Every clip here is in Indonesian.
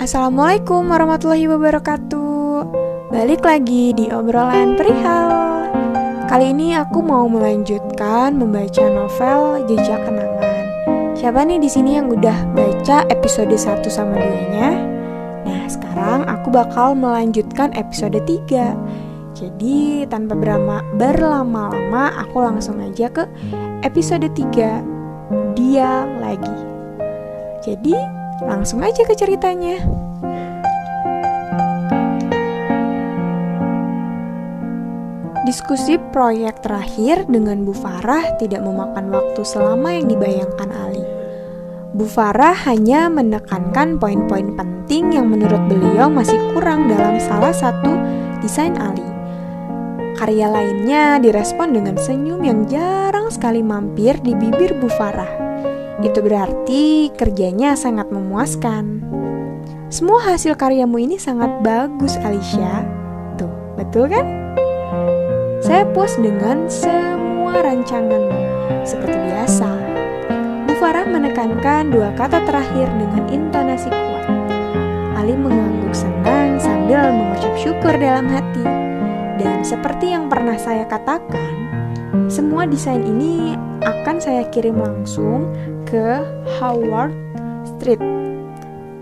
Assalamualaikum warahmatullahi wabarakatuh. Balik lagi di obrolan perihal. Kali ini aku mau melanjutkan membaca novel Jejak Kenangan. Siapa nih di sini yang udah baca episode 1 sama 2-nya? Nah, sekarang aku bakal melanjutkan episode 3. Jadi, tanpa berlama-lama, aku langsung aja ke episode 3. Dia lagi. Jadi, langsung aja ke ceritanya. Diskusi proyek terakhir dengan Bu Farah tidak memakan waktu selama yang dibayangkan Ali. Bu Farah hanya menekankan poin-poin penting yang menurut beliau masih kurang dalam salah satu desain Ali. Karya lainnya direspon dengan senyum yang jarang sekali mampir di bibir Bu Farah. Itu berarti kerjanya sangat memuaskan. Semua hasil karyamu ini sangat bagus, Alicia. Tuh, betul kan? Saya puas dengan semua rancanganmu. Seperti biasa, Bu Farah menekankan dua kata terakhir dengan intonasi kuat. Ali mengangguk senang sambil mengucap syukur dalam hati. Dan seperti yang pernah saya katakan, semua desain ini akan saya kirim langsung ke Howard Street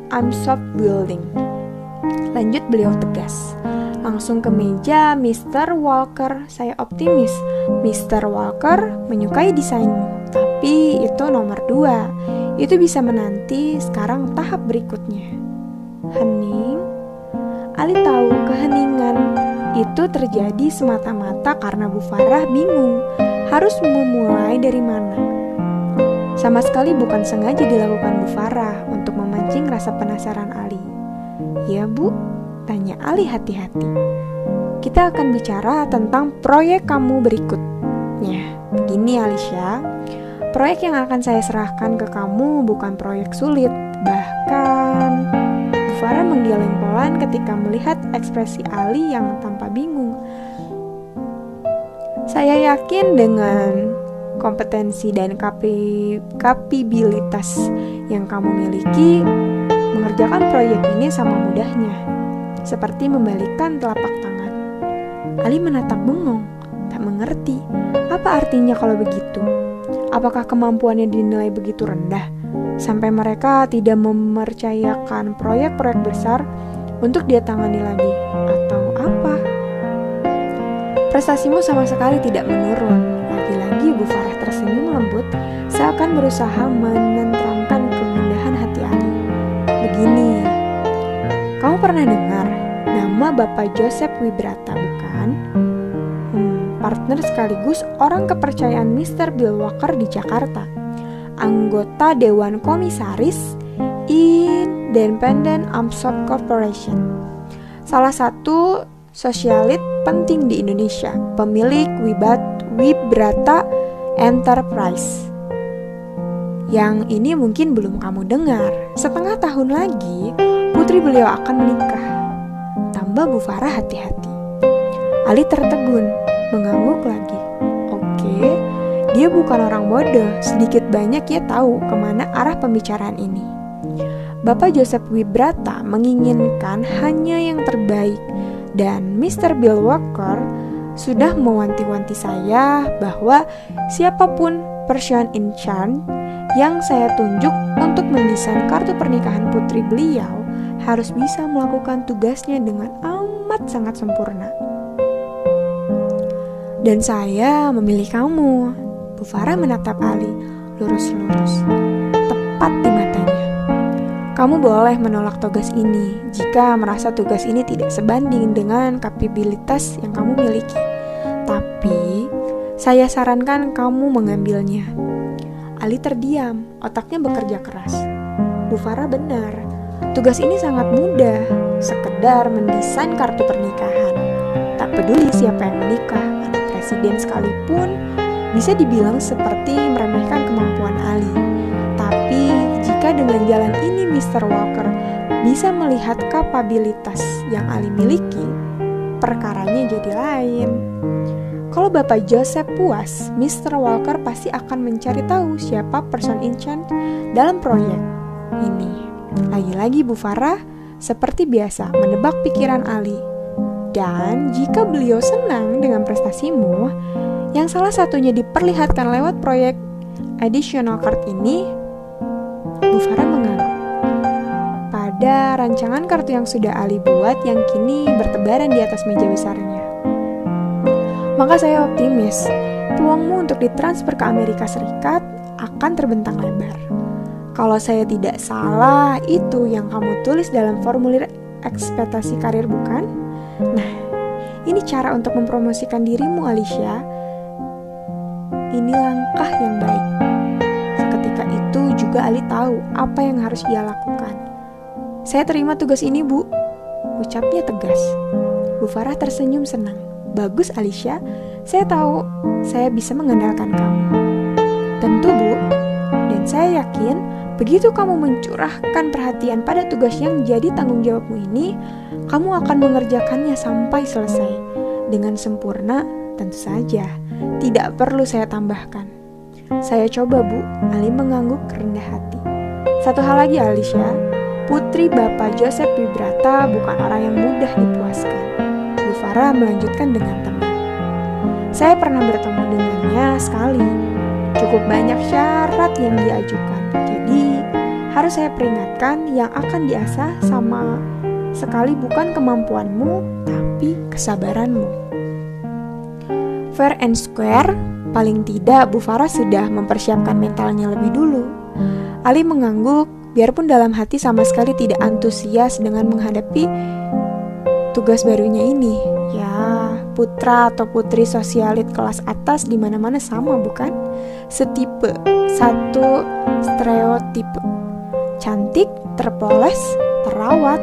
Amsoft Building. Lanjut beliau tegas. Langsung ke meja Mr. Walker. Saya optimis Mr. Walker menyukai desainmu. Tapi itu nomor 2. Itu bisa menanti. Sekarang tahap berikutnya. Hening. Ali tahu keheningan itu terjadi semata-mata karena Bu Farah bingung harus memulai dari mana. Sama sekali bukan sengaja dilakukan Bu Farah untuk memancing rasa penasaran Ali. Ya Bu, tanya Ali hati-hati. Kita akan bicara tentang proyek kamu berikutnya. Begini Alicia, proyek yang akan saya serahkan ke kamu bukan proyek sulit. Bahkan Bu Farah menggeleng pelan ketika melihat ekspresi Ali yang tampak bingung. Saya yakin dengan kompetensi dan kapabilitas yang kamu miliki, mengerjakan proyek ini sama mudahnya, seperti membalikkan telapak tangan. Ali menatap bengong, tak mengerti. Apa artinya kalau begitu? Apakah kemampuannya dinilai begitu rendah, sampai mereka tidak mempercayakan proyek-proyek besar untuk dia tangani lagi? Atau apa? Prestasimu sama sekali tidak menurun. Lagi-lagi Bu Farah tersenyum lembut seakan berusaha menenteramkan kegundahan hati Ali. Begini, kamu pernah dengar nama Bapak Joseph Wibrata, bukan? Partner sekaligus orang kepercayaan Mr. Bill Walker di Jakarta. Anggota Dewan Komisaris Independent Amsoft Corporation. Salah satu sosialit penting di Indonesia, pemilik Wibrata Enterprise. Yang ini mungkin belum kamu dengar. Setengah tahun lagi, putri beliau akan menikah. Tambah Bu Farah hati-hati. Ali tertegun, mengangguk lagi. Oke, dia bukan orang bodoh. Sedikit banyak ia tahu kemana arah pembicaraan ini. Bapak Joseph Wibrata menginginkan hanya yang terbaik. Dan Mr. Bill Walker sudah mewanti-wanti saya bahwa siapapun person in charge yang saya tunjuk untuk mendesain kartu pernikahan putri beliau harus bisa melakukan tugasnya dengan amat sangat sempurna. Dan saya memilih kamu. Bu Farah menatap Ali lurus-lurus, tepat di matanya. Kamu boleh menolak tugas ini jika merasa tugas ini tidak sebanding dengan kapabilitas yang kamu miliki. Tapi, saya sarankan kamu mengambilnya. Ali terdiam, otaknya bekerja keras. Bu Farah benar, tugas ini sangat mudah, sekedar mendesain kartu pernikahan. Tak peduli siapa yang menikah, anak presiden sekalipun, bisa dibilang seperti meremehkan kemampuan Ali. Tapi, jika dengan jalan ini Mr. Walker bisa melihat kapabilitas yang Ali miliki, perkaranya jadi lain. Kalau Bapak Joseph puas, Mr. Walker pasti akan mencari tahu siapa person in charge dalam proyek ini. Lagi-lagi Bu Farah seperti biasa menebak pikiran Ali. Dan jika beliau senang dengan prestasimu, yang salah satunya diperlihatkan lewat proyek additional card ini, Bu Farah mengangguk pada rancangan kartu yang sudah Ali buat yang kini bertebaran di atas meja besarnya. Maka saya optimis, peluangmu untuk ditransfer ke Amerika Serikat akan terbentang lebar. Kalau saya tidak salah, itu yang kamu tulis dalam formulir ekspektasi karir, bukan? Nah, ini cara untuk mempromosikan dirimu, Alicia. Ini langkah yang baik. Seketika itu juga Ali tahu apa yang harus ia lakukan. Saya terima tugas ini, Bu, ucapnya tegas. Bu Farah tersenyum senang. Bagus, Alicia. Saya tahu saya bisa mengandalkan kamu. Tentu, Bu. Dan saya yakin begitu kamu mencurahkan perhatian pada tugas yang jadi tanggung jawabmu ini, kamu akan mengerjakannya sampai selesai. Dengan sempurna, tentu saja. Tidak perlu saya tambahkan. Saya coba, Bu. Ali mengangguk rendah hati. Satu hal lagi, Alicia. Putri Bapak Joseph Wibrata bukan orang yang mudah dipuaskan. Bu Farah melanjutkan dengan tenang. Saya pernah bertemu dengannya sekali. Cukup banyak syarat yang diajukan. Jadi, harus saya peringatkan yang akan diasah sama sekali bukan kemampuanmu, tapi kesabaranmu. Fair and square, paling tidak Bu Farah sudah mempersiapkan mentalnya lebih dulu. Ali mengangguk, biarpun dalam hati sama sekali tidak antusias dengan menghadapi tugas barunya ini. Ya, putra atau putri sosialit kelas atas di mana-mana sama, bukan? Setipe, satu stereotipe. Cantik, terpoles, terawat.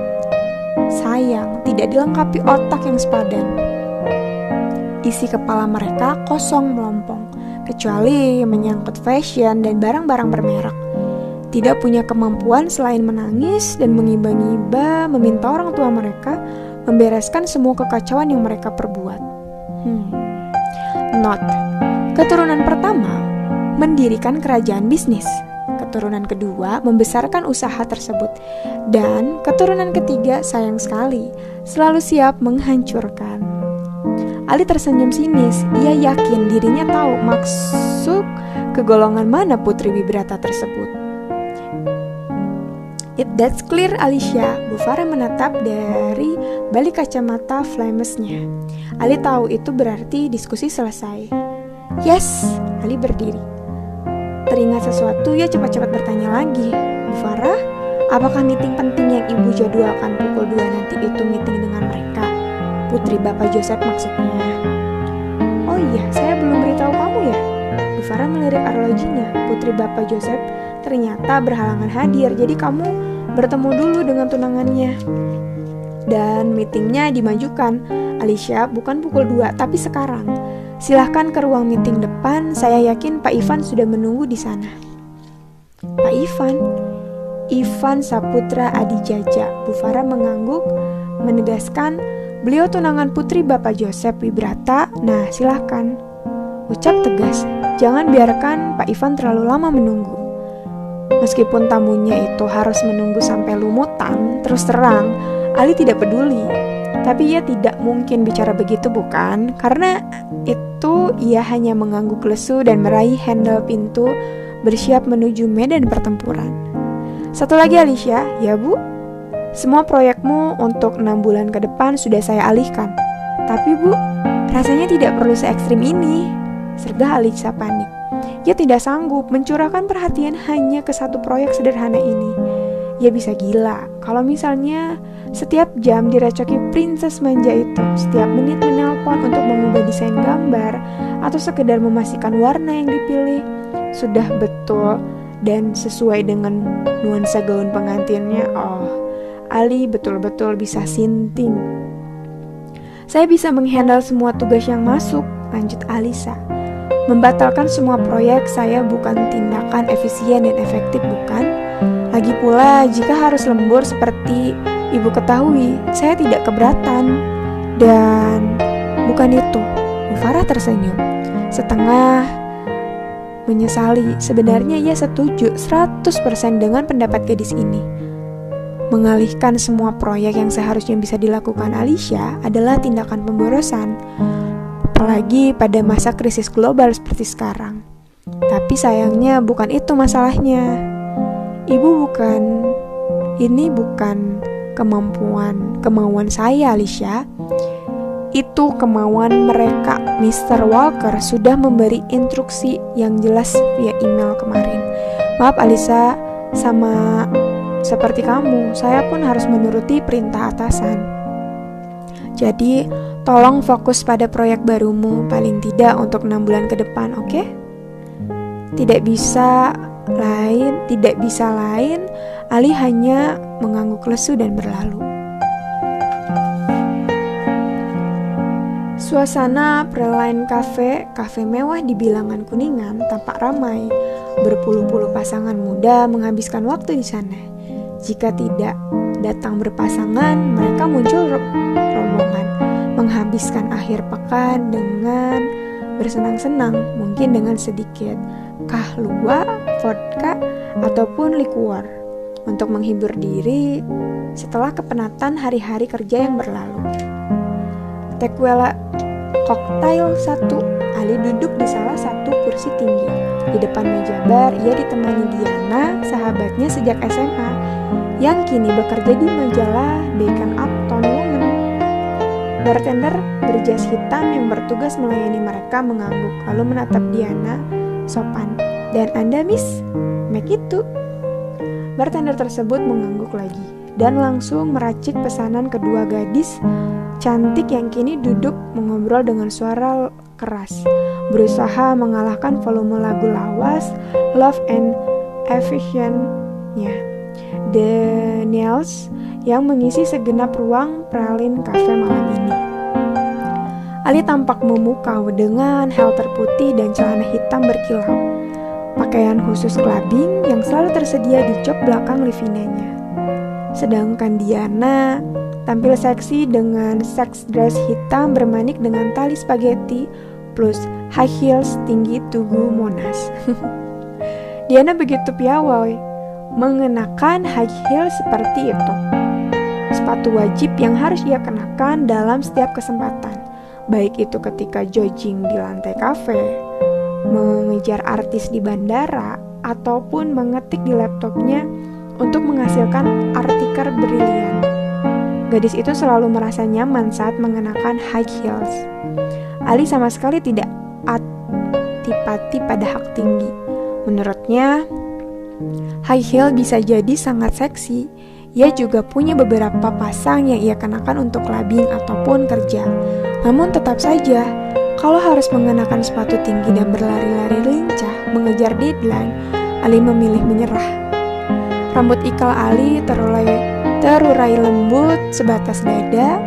Sayang, tidak dilengkapi otak yang sepadan. Isi kepala mereka kosong melompong, kecuali menyangkut fashion dan barang-barang bermerek. Tidak punya kemampuan selain menangis dan mengiba-ngiba meminta orang tua mereka membereskan semua kekacauan yang mereka perbuat. Note, keturunan pertama mendirikan kerajaan bisnis. Keturunan kedua membesarkan usaha tersebut. Dan keturunan ketiga sayang sekali, selalu siap menghancurkan. Ali tersenyum sinis. Ia yakin dirinya tahu maksud ke golongan mana Putri Wibrata tersebut. That's clear, Alicia. Bu Farah menatap dari balik kacamata flamesnya. Ali tahu itu berarti diskusi selesai. Yes, Ali berdiri. Teringat sesuatu, ia cepat-cepat bertanya lagi. Bu Farah, apakah meeting penting yang ibu jadwalkan pukul 2 nanti itu meeting dengan mereka? Putri Bapak Joseph maksudnya. Oh iya, saya belum beritahu kamu ya. Bu Farah melirik arlojinya. Putri Bapak Joseph ternyata berhalangan hadir, jadi kamu bertemu dulu dengan tunangannya. Dan meetingnya dimajukan. Alicia, bukan pukul 2, tapi sekarang. Silahkan ke ruang meeting depan, saya yakin Pak Ivan sudah menunggu di sana. Pak Ivan? Ivan Saputra Adijaja. Bu Farah mengangguk, menegaskan, beliau tunangan putri Bapak Joseph Wibrata. Nah, silahkan. Ucap tegas, jangan biarkan Pak Ivan terlalu lama menunggu. Meskipun tamunya itu harus menunggu sampai lumutan, terus terang, Ali tidak peduli. Tapi ia tidak mungkin bicara begitu, bukan? Karena itu ia hanya mengangguk lesu dan meraih handle pintu, bersiap menuju medan pertempuran. Satu lagi, Alicia. Ya, Bu? Semua proyekmu untuk 6 bulan ke depan sudah saya alihkan. Tapi, Bu, rasanya tidak perlu se-ekstrim ini. Sergah Alicia panik. Ia tidak sanggup mencurahkan perhatian hanya ke satu proyek sederhana ini. Ia bisa gila kalau misalnya setiap jam direcoki princess manja itu, setiap menit menelpon untuk mengubah desain gambar, atau sekedar memastikan warna yang dipilih sudah betul dan sesuai dengan nuansa gaun pengantinnya. Oh, Ali betul-betul bisa sinting. Saya bisa menghandle semua tugas yang masuk, lanjut Alisa. Membatalkan semua proyek saya bukan tindakan efisien dan efektif, bukan? Lagi pula, jika harus lembur seperti ibu ketahui, saya tidak keberatan. Dan bukan itu. Bu Farah tersenyum, setengah menyesali. Sebenarnya ia setuju 100% dengan pendapat gadis ini. Mengalihkan semua proyek yang seharusnya bisa dilakukan Alicia adalah tindakan pemborosan, apalagi pada masa krisis global seperti sekarang. Tapi sayangnya bukan itu masalahnya. Ini bukan kemauan saya, Alicia. Itu kemauan mereka. Mr. Walker sudah memberi instruksi yang jelas via email kemarin. Maaf Alisa, sama seperti kamu, saya pun harus menuruti perintah atasan. Jadi, tolong fokus pada proyek barumu, paling tidak untuk 6 bulan ke depan, oke? Tidak bisa lain, Ali hanya mengangguk lesu dan berlalu. Suasana Praline Cafe mewah di bilangan Kuningan tampak ramai. Berpuluh-puluh pasangan muda menghabiskan waktu di sana. Jika tidak datang berpasangan, mereka muncul rombongan, menghabiskan akhir pekan dengan bersenang-senang, mungkin dengan sedikit kahlua, vodka, ataupun liquor, untuk menghibur diri setelah kepenatan hari-hari kerja yang berlalu. Tequila koktail 1. Ali duduk di salah satu kursi tinggi. Di depan meja bar, ia ditemani Diana, sahabatnya sejak SMA, yang kini bekerja di majalah Beacon Upton Woman. Bartender berjas hitam yang bertugas melayani mereka mengangguk, lalu menatap Diana sopan. Dan Anda, Miss? Make itu. Bartender tersebut mengangguk lagi dan langsung meracik pesanan kedua gadis cantik yang kini duduk mengobrol dengan suara keras, berusaha mengalahkan volume lagu lawas Love and Affection-nya Daniels yang mengisi segenap ruang Praline Cafe malam ini. Ali tampak memukau dengan halter putih dan celana hitam berkilau, pakaian khusus clubbing yang selalu tersedia di jok belakang livinenya. Sedangkan Diana tampil seksi dengan sex dress hitam bermanik dengan tali spaghetti plus high heels tinggi tugu Monas. Diana begitu piawai mengenakan high heels seperti itu. Sepatu wajib yang harus ia kenakan dalam setiap kesempatan, baik itu ketika jogging di lantai kafe, mengejar artis di bandara, ataupun mengetik di laptopnya untuk menghasilkan artikel brilian. Gadis itu selalu merasa nyaman saat mengenakan high heels. Ali sama sekali tidak antipati pada hak tinggi. Menurutnya, high heel bisa jadi sangat seksi. Ia juga punya beberapa pasang yang ia kenakan untuk clubbing ataupun kerja. Namun tetap saja, kalau harus mengenakan sepatu tinggi dan berlari-lari lincah mengejar deadline, Ali memilih menyerah. Rambut ikal Ali terurai lembut sebatas dada,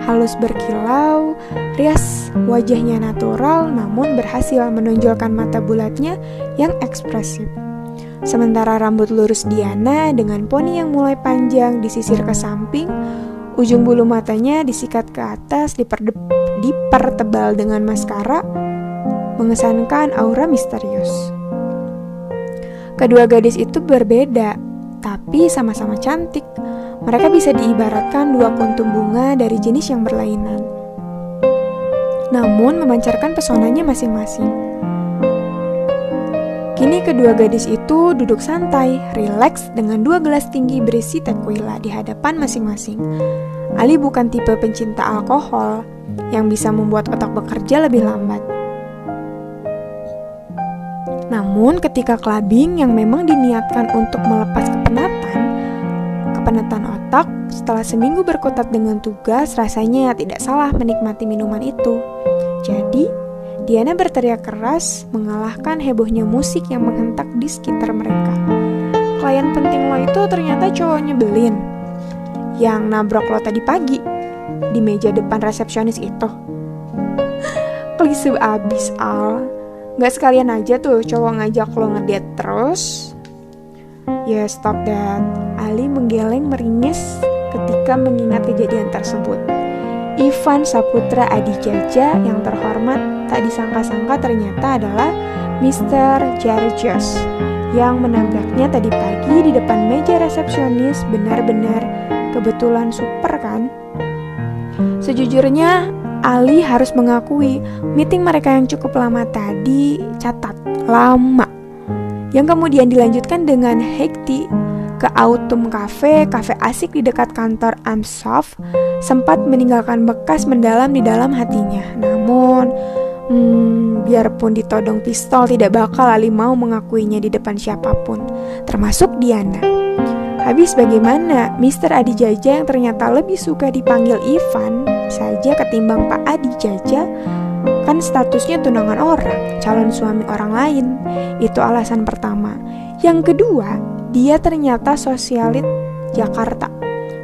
halus berkilau, rias wajahnya natural namun berhasil menonjolkan mata bulatnya yang ekspresif. Sementara rambut lurus Diana dengan poni yang mulai panjang disisir ke samping, ujung bulu matanya disikat ke atas, dipertebal dengan maskara, mengesankan aura misterius. Kedua gadis itu berbeda, tapi sama-sama cantik. Mereka bisa diibaratkan dua kuntum bunga dari jenis yang berlainan, namun memancarkan pesonanya masing-masing. Kini kedua gadis itu duduk santai, rileks dengan 2 gelas tinggi berisi tequila di hadapan masing-masing. Ali bukan tipe pencinta alkohol yang bisa membuat otak bekerja lebih lambat. Namun ketika clubbing yang memang diniatkan untuk melepas kepenatan otak, setelah seminggu berkutat dengan tugas, rasanya tidak salah menikmati minuman itu. Jadi, Diana berteriak keras mengalahkan hebohnya musik yang menghentak di sekitar mereka. Klien penting lo itu ternyata cowok nyebelin yang nabrok lo tadi pagi di meja depan resepsionis itu. Klise abis, Al. Gak sekalian aja tuh cowok ngajak lo ngedate terus. Ya, stop that. Ali menggeleng meringis ketika mengingat kejadian tersebut. Ivan Saputra Adijaja yang terhormat tak disangka-sangka ternyata adalah Mr. Georgios yang menabraknya tadi pagi di depan meja resepsionis benar-benar kebetulan super kan? Sejujurnya, Ali harus mengakui meeting mereka yang cukup lama tadi lama. Yang kemudian dilanjutkan dengan Hekti ke Autumn Cafe asik di dekat kantor Amsoft, sempat meninggalkan bekas mendalam di dalam hatinya. Namun, biarpun ditodong pistol, tidak bakal Ali mau mengakuinya di depan siapapun, termasuk Diana. Habis bagaimana Mr. Adi Jaja yang ternyata lebih suka dipanggil Ivan saja ketimbang Pak Adi Jaja? Kan statusnya tunangan orang, calon suami orang lain. Itu alasan pertama. Yang kedua, dia ternyata sosialit Jakarta.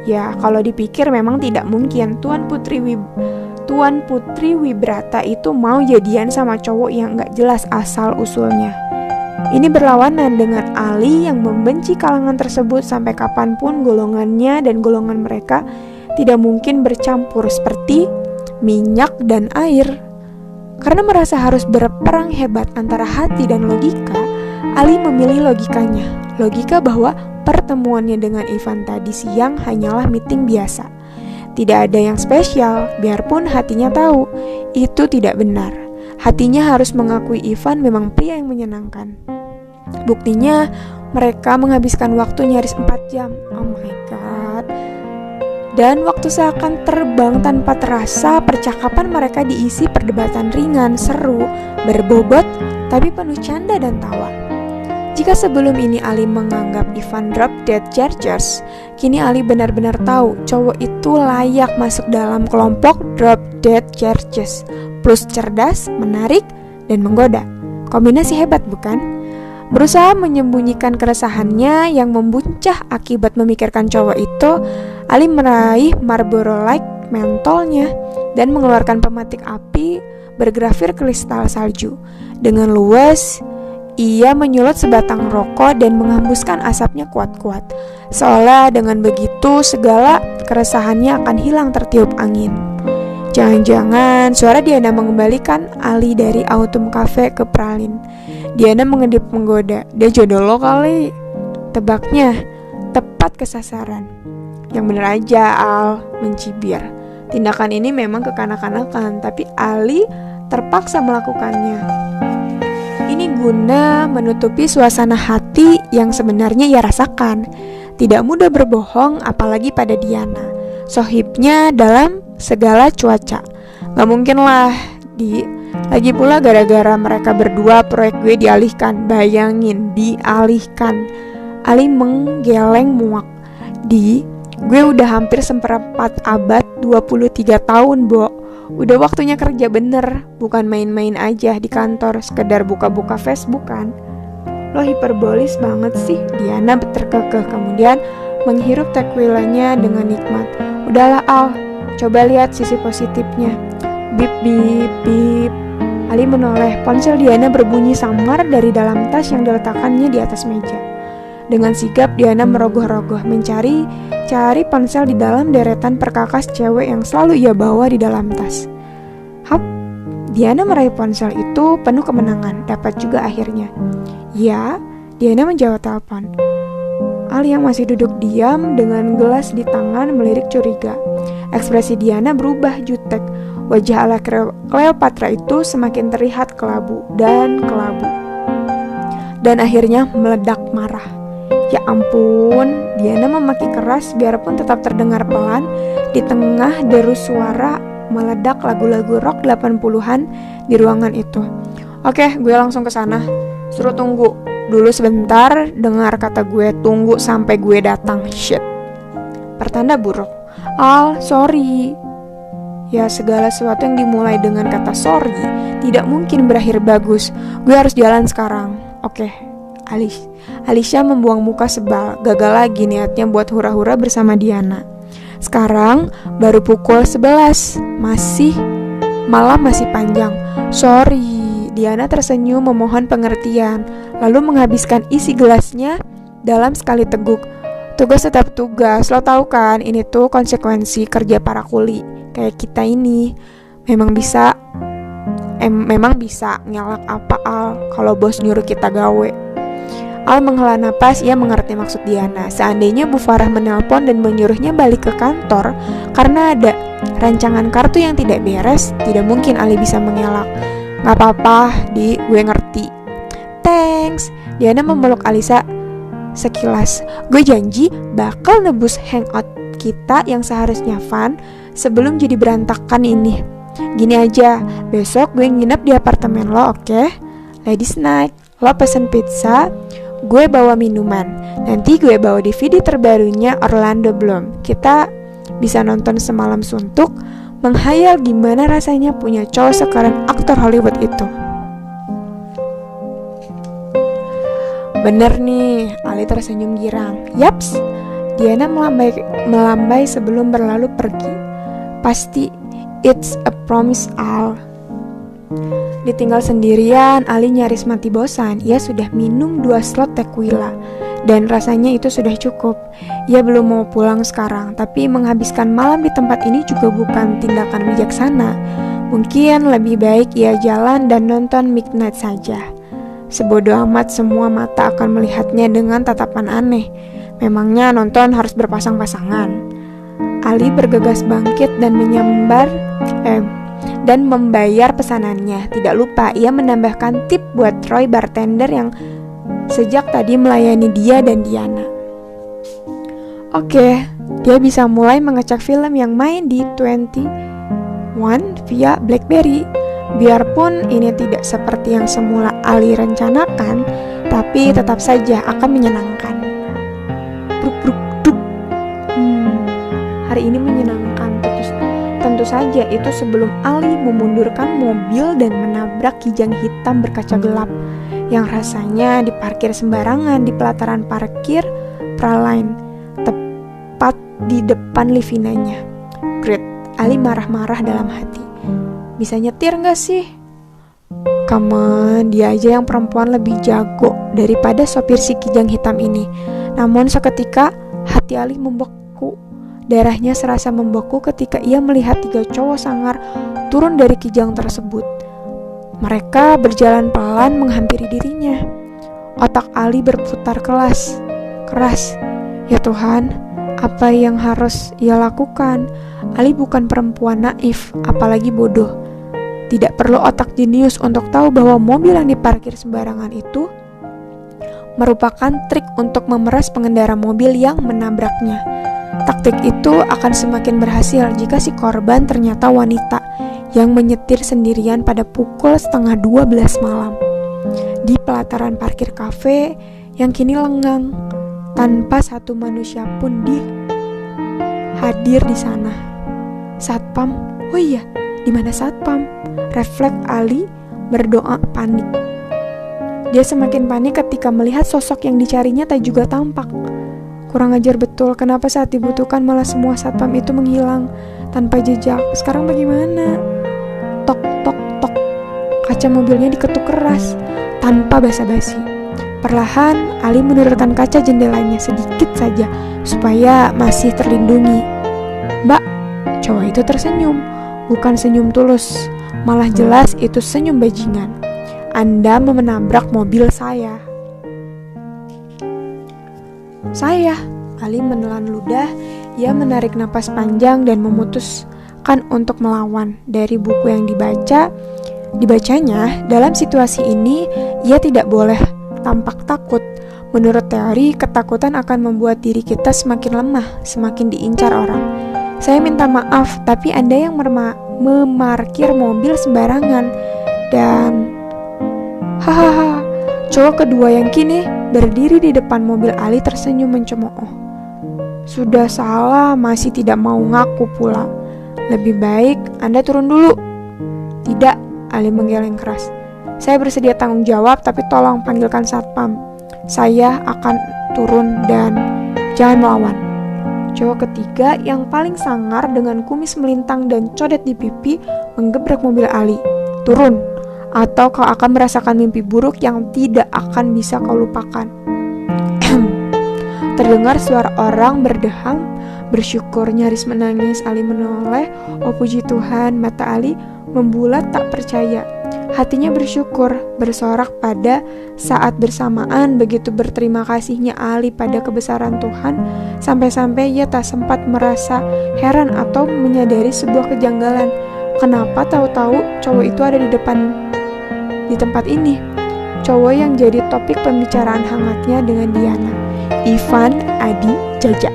Ya, kalau dipikir memang tidak mungkin Tuan Putri Wibrata itu mau jadian sama cowok yang gak jelas asal-usulnya. Ini berlawanan dengan Ali yang membenci kalangan tersebut sampai kapanpun golongannya dan golongan mereka tidak mungkin bercampur seperti minyak dan air. Karena merasa harus berperang hebat antara hati dan logika, Ali memilih logikanya. Logika bahwa pertemuannya dengan Ivan tadi siang hanyalah meeting biasa. Tidak ada yang spesial, biarpun hatinya tahu itu tidak benar. Hatinya harus mengakui Ivan memang pria yang menyenangkan. Buktinya, mereka menghabiskan waktu nyaris 4 jam. Oh my god. Dan waktu seakan terbang tanpa terasa, percakapan mereka diisi perdebatan ringan, seru, berbobot, tapi penuh canda dan tawa. Jika sebelum ini Ali menganggap Ivan drop dead chargers, kini Ali benar-benar tahu cowok itu layak masuk dalam kelompok drop dead chargers, plus cerdas, menarik, dan menggoda. Kombinasi hebat bukan? Berusaha menyembunyikan keresahannya yang membuncah akibat memikirkan cowok itu, Ali meraih Marlboro Light mentolnya dan mengeluarkan pematik api bergrafir kristal salju. Dengan luas, ia menyulut sebatang rokok dan menghembuskan asapnya kuat-kuat. Seolah dengan begitu segala keresahannya akan hilang tertiup angin. Jangan-jangan suara Diana mengembalikan Ali dari Autumn Cafe ke Pralin. Diana mengedip menggoda. Dia jodoh lo kali. Tebaknya tepat kesasaran. Yang bener aja, Al, mencibir. Tindakan ini memang kekanak-kanakan, tapi Ali terpaksa melakukannya. Ini guna menutupi suasana hati yang sebenarnya ia rasakan. Tidak mudah berbohong, apalagi pada Diana, sohibnya dalam segala cuaca. Gak mungkin lah, lagi pula gara-gara mereka berdua proyek gue dialihkan. Bayangin, dialihkan. Ali menggeleng muak. Gue udah hampir seperempat abad, 23 tahun, Bo. Udah waktunya kerja bener, bukan main-main aja di kantor, sekedar buka-buka Facebook kan. Lo hiperbolis banget sih, Diana terkekeh, kemudian menghirup tequilanya dengan nikmat. Udahlah Al, coba lihat sisi positifnya. Bip bip bip. Ali menoleh, ponsel Diana berbunyi samar dari dalam tas yang diletakkannya di atas meja. Dengan sigap Diana merogoh-rogoh mencari ponsel di dalam deretan perkakas cewek yang selalu ia bawa di dalam tas. Hap, Diana meraih ponsel itu penuh kemenangan, dapat juga akhirnya. Ya, Diana menjawab telepon. Ali yang masih duduk diam dengan gelas di tangan melirik curiga. Ekspresi Diana berubah jutek. Wajah ala Cleopatra itu semakin terlihat kelabu. Dan akhirnya meledak marah. Ya ampun, Diana memaki keras biarpun tetap terdengar pelan di tengah deru suara meledak lagu-lagu rock 80-an di ruangan itu. Oke, gue langsung ke sana. Suruh tunggu dulu sebentar, dengar kata gue, tunggu sampai gue datang. Shit. Pertanda buruk. Al, sorry. Ya, segala sesuatu yang dimulai dengan kata sorry tidak mungkin berakhir bagus. Gue harus jalan sekarang. Oke. Alicia membuang muka sebal. Gagal lagi niatnya buat hura-hura bersama Diana. Sekarang baru pukul 11. Malam masih panjang. Sorry. Diana tersenyum memohon pengertian, lalu menghabiskan isi gelasnya dalam sekali teguk. Tugas tetap tugas, lo tahu kan, ini tuh konsekuensi kerja para kuli kayak kita ini. Memang bisa ngelak apa Al kalau bos nyuruh kita gawe. Al menghela napas, ia mengerti maksud Diana. Seandainya Bu Farah menelpon dan menyuruhnya balik ke kantor karena ada rancangan kartu yang tidak beres, tidak mungkin Ali bisa mengelak. Gak apa-apa, Di, gue ngerti. Thanks. Diana memeluk Alisa sekilas. Gue janji bakal nebus hangout kita yang seharusnya fun sebelum jadi berantakan ini. Gini aja, besok gue nginep di apartemen lo, oke? Ladies night, lo pesen pizza, gue bawa minuman. Nanti gue bawa DVD terbarunya Orlando Bloom. Kita bisa nonton semalam suntuk, menghayal gimana rasanya punya cowok sekeren aktor Hollywood itu. Bener nih, Ali tersenyum girang. Yaps, Diana melambai sebelum berlalu pergi. Pasti, it's a promise, Al. Ditinggal sendirian, Ali nyaris mati bosan. Ia sudah minum 2 slot tequila dan rasanya itu sudah cukup. Ia belum mau pulang sekarang, tapi menghabiskan malam di tempat ini juga bukan tindakan bijaksana. Mungkin lebih baik ia jalan dan nonton Midnight saja. Sebodoh amat semua mata akan melihatnya dengan tatapan aneh. Memangnya nonton harus berpasang-pasangan? Ali bergegas bangkit dan membayar pesanannya. Tidak lupa ia menambahkan tip buat Troy bartender yang sejak tadi melayani dia dan Diana. Oke, dia bisa mulai mengecek film yang main di 21 via BlackBerry. Biarpun ini tidak seperti yang semula Ali rencanakan, tapi tetap saja akan menyenangkan. Bruk bruk duk. Hari ini menyenangkan. Tentu saja itu sebelum Ali memundurkan mobil dan menabrak kijang hitam berkaca gelap yang rasanya diparkir sembarangan di pelataran parkir Praline, tepat di depan Livinanya. Great, Ali marah-marah dalam hati. Bisa nyetir gak sih? Come on, dia aja yang perempuan lebih jago daripada sopir si kijang hitam ini. Namun seketika hati Ali membeku. Darahnya serasa membeku ketika ia melihat 3 cowok sangar turun dari kijang tersebut. Mereka berjalan pelan menghampiri dirinya. Otak Ali berputar keras. Ya Tuhan, apa yang harus ia lakukan? Ali bukan perempuan naif, apalagi bodoh. Tidak perlu otak jenius untuk tahu bahwa mobil yang diparkir sembarangan itu merupakan trik untuk memeras pengendara mobil yang menabraknya. Taktik itu akan semakin berhasil jika si korban ternyata wanita yang menyetir sendirian pada pukul 11:30 malam di pelataran parkir kafe yang kini lengang tanpa satu manusia pun hadir di sana. Satpam, oh iya, di mana satpam? Refleks Ali berdoa panik. Dia semakin panik ketika melihat sosok yang dicarinya tak juga tampak. Kurang ajar betul, kenapa saat dibutuhkan malah semua satpam itu menghilang tanpa jejak. Sekarang bagaimana? Tok tok tok. Kaca mobilnya diketuk keras tanpa basa-basi. Perlahan Ali menurunkan kaca jendelanya sedikit saja supaya masih terlindungi. Mbak, cowok itu tersenyum. Bukan senyum tulus, malah jelas itu senyum bajingan. Anda menabrak mobil saya. Ali menelan ludah. Ia menarik napas panjang dan memutuskan untuk melawan. Dari buku yang dibacanya, dalam situasi ini ia tidak boleh tampak takut. Menurut teori, ketakutan akan membuat diri kita semakin lemah, semakin diincar orang. Saya minta maaf, tapi Anda yang memarkir mobil sembarangan. Dan hahaha, cowok kedua yang kini berdiri di depan mobil Ali tersenyum mencemooh. Sudah salah, masih tidak mau ngaku pula. Lebih baik Anda turun dulu. Tidak, Ali menggeleng keras. Saya bersedia tanggung jawab, tapi tolong panggilkan satpam. Saya akan turun dan jangan melawan. Cowok ketiga yang paling sangar dengan kumis melintang dan codet di pipi menggebrak mobil Ali. Turun, atau kau akan merasakan mimpi buruk yang tidak akan bisa kau lupakan. Terdengar suara orang berdeham, bersyukur nyaris menangis. Ali menoleh. Oh puji Tuhan, mata Ali membulat tak percaya. Hatinya bersyukur, bersorak pada saat bersamaan begitu berterima kasihnya Ali pada kebesaran Tuhan, sampai-sampai ia tak sempat merasa heran atau menyadari sebuah kejanggalan. Kenapa tahu-tahu cowok itu ada di tempat ini? Cowok yang jadi topik pembicaraan hangatnya dengan Diana, Ivan, Adi, Jaja.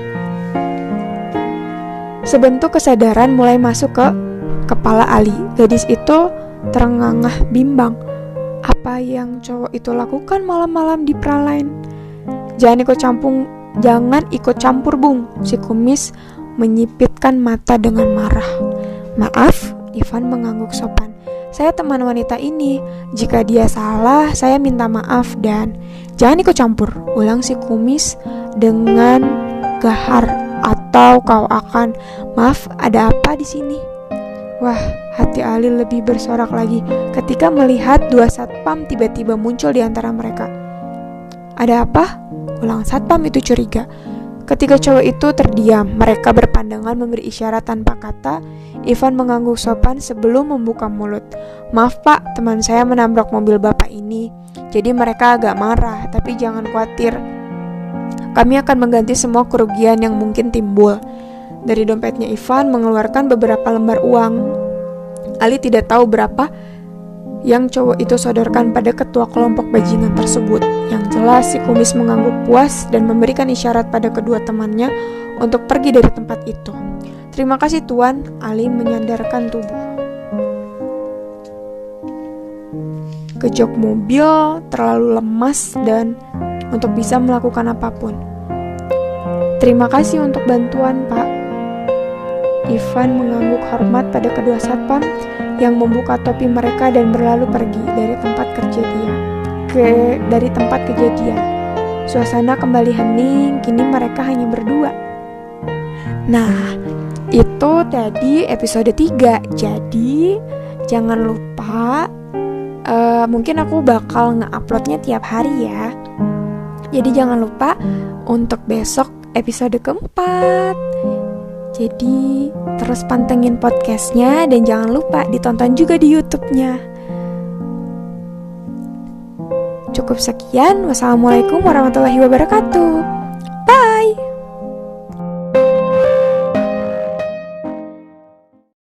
Sebentuk kesadaran mulai masuk ke kepala Ali. Gadis itu terengah-engah bimbang. Apa yang cowok itu lakukan malam-malam di Praline? Jangan ikut campur, Bung. Si kumis menyipitkan mata dengan marah. Maaf, Ivan mengangguk sopan. Saya teman wanita ini. Jika dia salah, saya minta maaf dan jangan ikut campur. Ulang si kumis dengan gahar. Atau kau akan, maaf, ada apa di sini? Wah, hati Ali lebih bersorak lagi ketika melihat dua satpam tiba-tiba muncul di antara mereka. Ada apa? Ulang satpam itu curiga. Ketika cowok itu terdiam, mereka berpandangan memberi isyarat tanpa kata. Ivan mengangguk sopan sebelum membuka mulut. Maaf pak, teman saya menabrak mobil bapak ini. Jadi mereka agak marah, tapi jangan khawatir. Kami akan mengganti semua kerugian yang mungkin timbul. Dari dompetnya Ivan mengeluarkan beberapa lembar uang. Ali tidak tahu berapa yang cowok itu sodorkan pada ketua kelompok bajingan tersebut. Yang jelas si kumis mengangguk puas dan memberikan isyarat pada kedua temannya untuk pergi dari tempat itu. Terima kasih tuan, Ali menyandarkan tubuh ke jok mobil terlalu lemas dan untuk bisa melakukan apapun. Terima kasih untuk bantuan, Pak. Ivan mengangguk hormat pada kedua satpam yang membuka topi mereka dan berlalu pergi dari tempat kejadian. Suasana kembali hening, kini mereka hanya berdua. Nah, itu tadi episode 3. Jadi, jangan lupa mungkin aku bakal nge-uploadnya tiap hari ya. Jadi jangan lupa untuk besok episode keempat. Jadi terus pantengin podcastnya dan jangan lupa ditonton juga di YouTube-nya. Cukup sekian. Wassalamualaikum warahmatullahi wabarakatuh. Bye.